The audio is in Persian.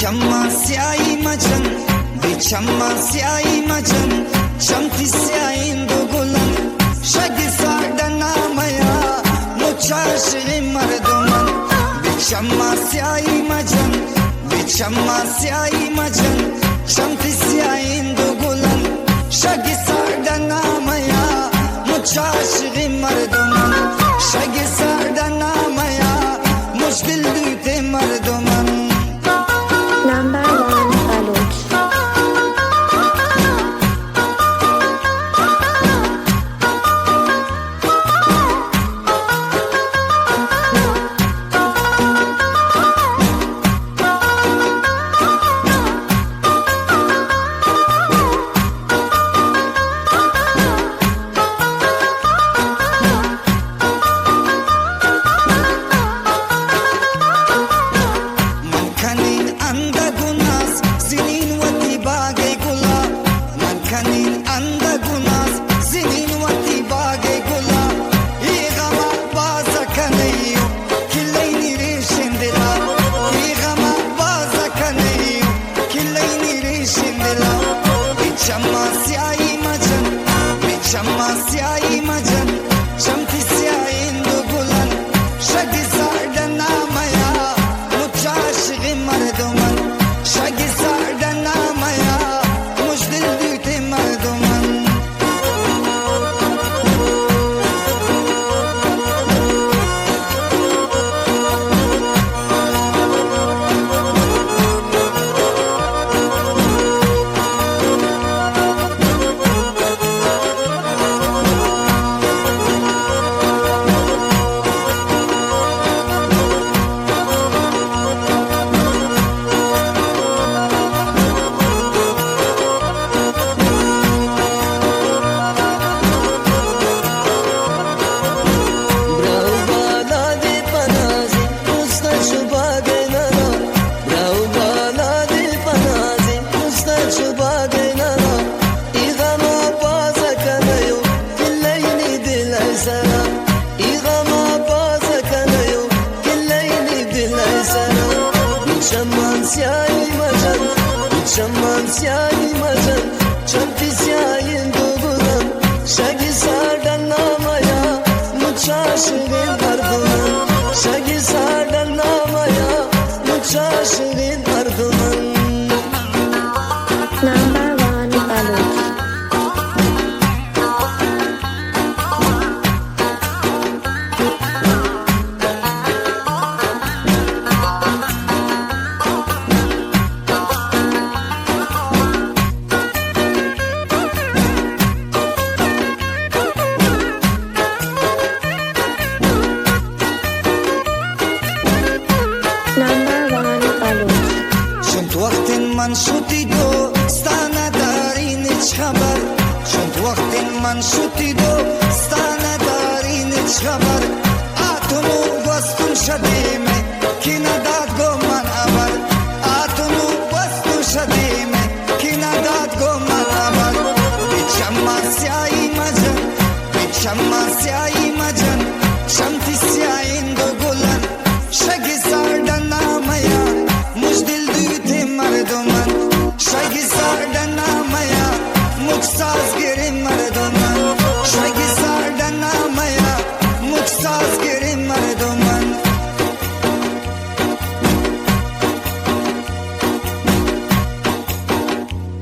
چما سیایی مجن بی چما سیایی مجن چمتی سیایی دو گلن شگی ساردن نامیا مچاشقی مردمن بی چما سیایی مجن بی چما سیایی مجن چمتی سیایی دو گلن شگی ساردن نامیا مچاشقی مردمن شگی ساردن نامیا مشکل دویت مردمن من شدی دوستانه دارین هیچ خبر چند وقت من شدی دوستانه دارین هیچ خبر اتمو گستم شدیم که